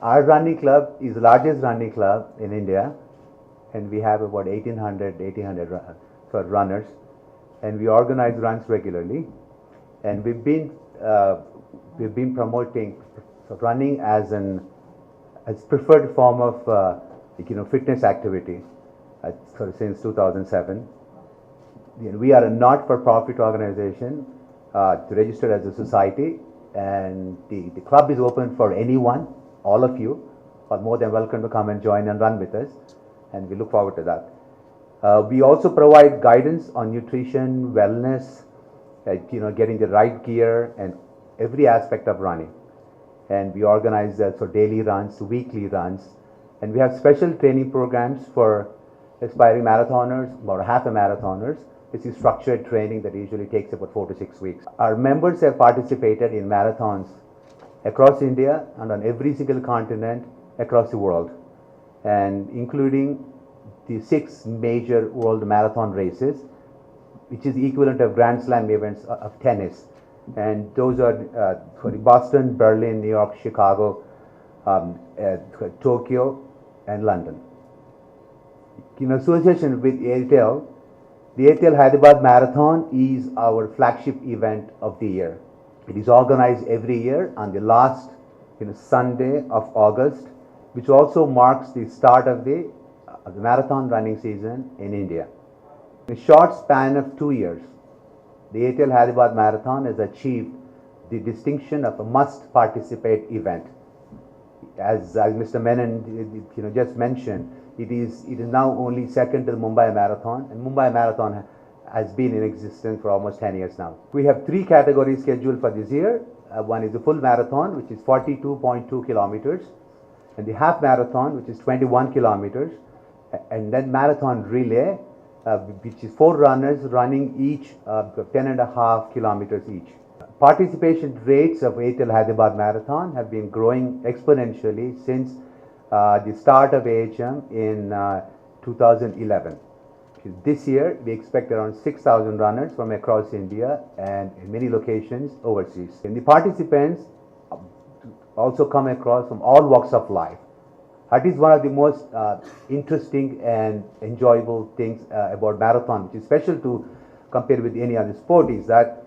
Our running club is the largest running club in India, and we have about 1800 runners, and we organize runs regularly. And we've been promoting running as preferred form of fitness activity since 2007. We are a not-for-profit organization registered as a society, and the club is open for anyone. All of you are more than welcome to come and join and run with us, and we look forward to that. We also provide guidance on nutrition, wellness, getting the right gear and every aspect of running. And we organize daily runs, weekly runs, and we have special training programs for aspiring marathoners, about half a marathoners. This is structured training that usually takes about 4 to 6 weeks. Our members have participated in marathons across India and on every single continent across the world, and including the 6 major world marathon races, which is the equivalent of Grand Slam events of tennis. And those are for Boston, Berlin, New York, Chicago, Tokyo, and London. In association with Airtel, the Airtel Hyderabad Marathon is our flagship event of the year. It is organized every year on the last Sunday of August, which also marks the start of the marathon running season in India. In a short span of 2 years, the Airtel Hyderabad Marathon has achieved the distinction of a must-participate event. As Mr. Menon just mentioned, it is now only second to the Mumbai Marathon, and Mumbai Marathon has been in existence for almost 10 years now. We have 3 categories scheduled for this year. One is the full marathon, which is 42.2 kilometers, and the half marathon, which is 21 kilometers, and then marathon relay, which is 4 runners running each 10.5 kilometers each. Participation rates of Airtel Hyderabad Marathon have been growing exponentially since the start of AHM in 2011. This year, we expect around 6,000 runners from across India and in many locations overseas. And the participants also come across from all walks of life. That is one of the most interesting and enjoyable things about marathon, which is special to compare with any other sport, is that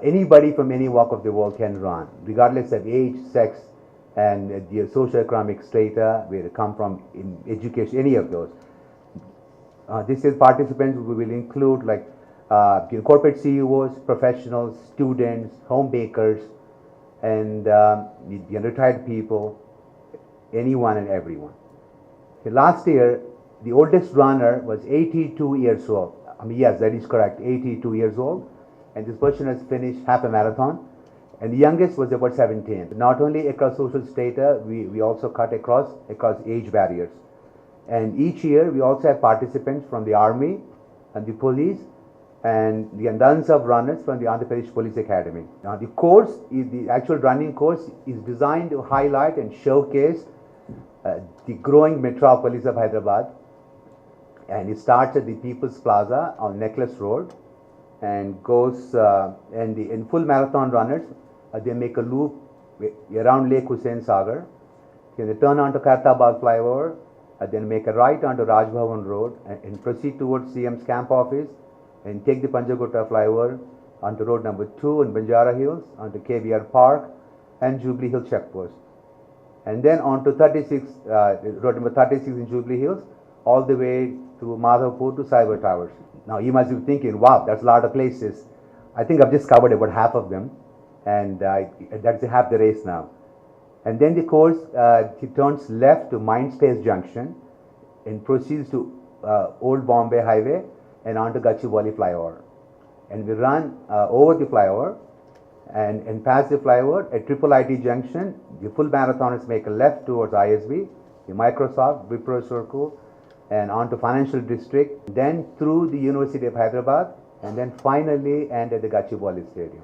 anybody from any walk of the world can run, regardless of age, sex, and the socioeconomic strata, where they come from, in education, any of those. This year's participants will include like corporate CEOs, professionals, students, home bakers, and the retired people, anyone and everyone. Last year, the oldest runner was 82 years old. Yes, that is correct, 82 years old. And this person has finished half a marathon. And the youngest was about 17. Not only across social strata, we also cut across age barriers. And each year, we also have participants from the army and the police and the dozens of runners from the Andhra Pradesh Police Academy. Now, the actual running course is designed to highlight and showcase the growing metropolis of Hyderabad. And it starts at the People's Plaza on Necklace Road and goes, in full marathon runners, they make a loop around Lake Hussain Sagar. They turn onto Khartabad flyover, then make a right onto Raj Bhavan Road and proceed towards CM's camp office and take the Panjagutta flyover onto road number 2 in Banjara Hills, onto KBR Park and Jubilee Hill checkpost. And then onto road number 36 in Jubilee Hills, all the way to Madhavpur to Cyber Towers. Now you must be thinking, wow, that's a lot of places. I think I've just covered about half of them, and that's half the race now. And then the course, he turns left to Mindspace Junction and proceeds to Old Bombay Highway and onto Gachibowli flyover. And we run over the flyover and pass the flyover at Triple IT Junction. The full marathoners make a left towards ISB, the Microsoft, Wipro Circle, and onto Financial District, then through the University of Hyderabad, and then finally end at the Gachibowli Stadium.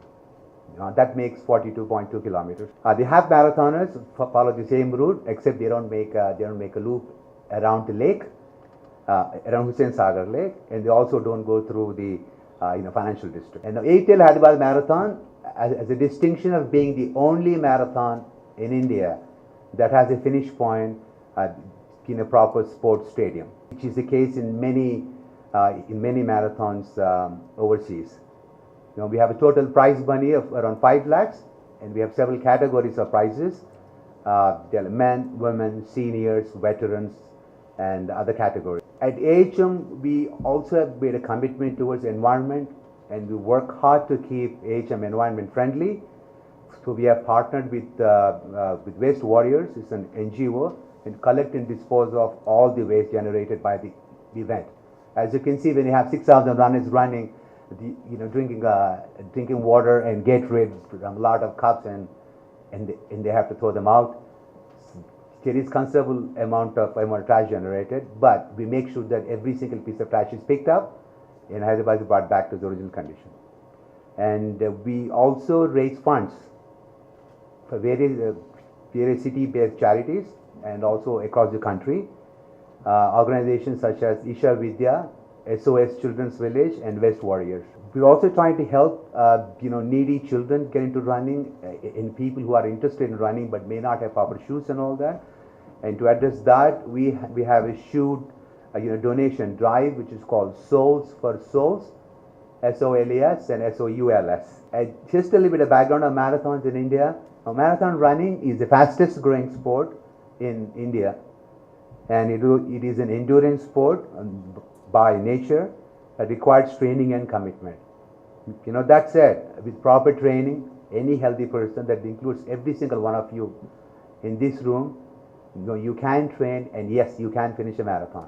That makes 42.2 kilometers. The half marathoners follow the same route, except they don't make a loop around the lake, around Hussain Sagar Lake, and they also don't go through the Financial District. And the Airtel Hyderabad Marathon, as a distinction of being the only marathon in India that has a finish point in a proper sports stadium, which is the case in many marathons overseas. We have a total prize money of around 5 lakhs, and we have several categories of prizes. There are men, women, seniors, veterans, and other categories. At AHM, we also have made a commitment towards environment, and we work hard to keep AHM environment friendly. So we have partnered with Waste Warriors. It's an NGO, and collect and dispose of all the waste generated by the event. As you can see, when you have 6,000 runners running, drinking water and Gatorade from a lot of cups, and they have to throw them out. There is considerable amount of trash generated, but we make sure that every single piece of trash is picked up and Hyderabad is brought back to the original condition. And we also raise funds for various city-based charities and also across the country. Organizations such as Isha Vidya, SOS Children's Village, and Waste Warriors. We're also trying to help needy children get into running, in people who are interested in running but may not have proper shoes and all that. And to address that, we have issued a donation drive which is called Souls for Souls, SOLES and SOULS. And just a little bit of background on marathons in India. Marathon running is the fastest growing sport in India, and it is an endurance sport by nature that requires training and commitment. That said, with proper training, any healthy person, that includes every single one of you in this room, you can train, and yes, you can finish a marathon.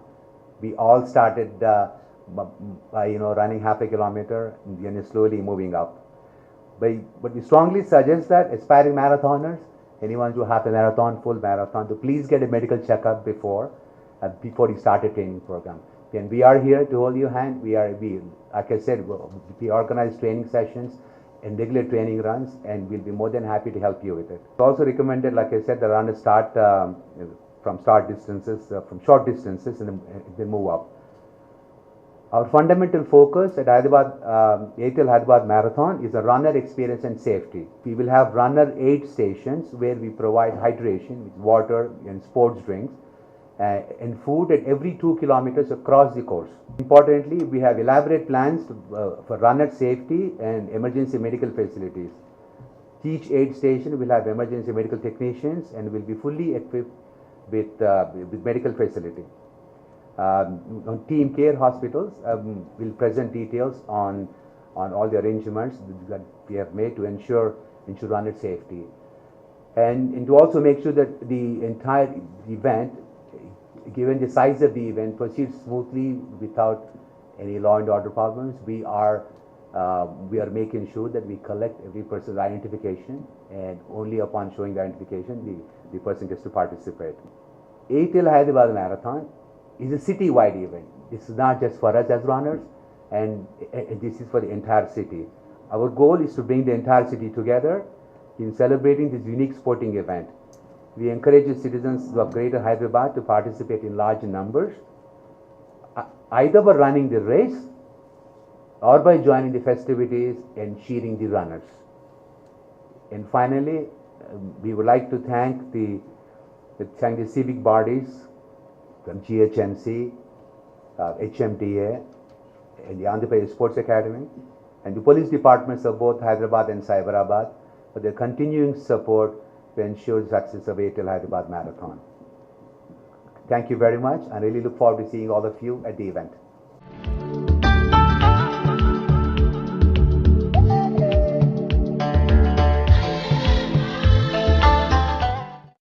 We all started by running half a kilometer and slowly moving up. But we strongly suggest that aspiring marathoners, anyone who have a marathon, full marathon, to please get a medical checkup before you start a training program. And we are here to hold your hand. We like I said, we organize training sessions and regular training runs, and we'll be more than happy to help you with it. It's also recommended, like I said, the runners start from short distances, and then move up. Our fundamental focus at ATL Hyderabad Marathon is a runner experience and safety. We will have runner aid stations where we provide hydration with water and sports drinks and food at every 2 kilometers across the course. Importantly, we have elaborate plans for runner safety and emergency medical facilities. Each aid station will have emergency medical technicians and will be fully equipped with medical facility. Team Care Hospitals will present details on all the arrangements that we have made to ensure runner safety, and to also make sure that the entire event, given the size of the event, proceeds smoothly without any law and order problems. We are making sure that we collect every person's identification, and only upon showing the identification the person gets to participate. ATL Hyderabad Marathon is a city-wide event. This is not just for us as runners, and this is for the entire city. Our goal is to bring the entire city together in celebrating this unique sporting event. We encourage the citizens of Greater Hyderabad to participate in large numbers, either by running the race or by joining the festivities and cheering the runners. And finally, we would like to thank the civic bodies from GHMC, HMDA, and the Andhra Pradesh Sports Academy, and the police departments of both Hyderabad and Cyberabad for their continuing support to ensure the success of ATL Hyderabad Marathon. Thank you very much. I really look forward to seeing all of you at the event.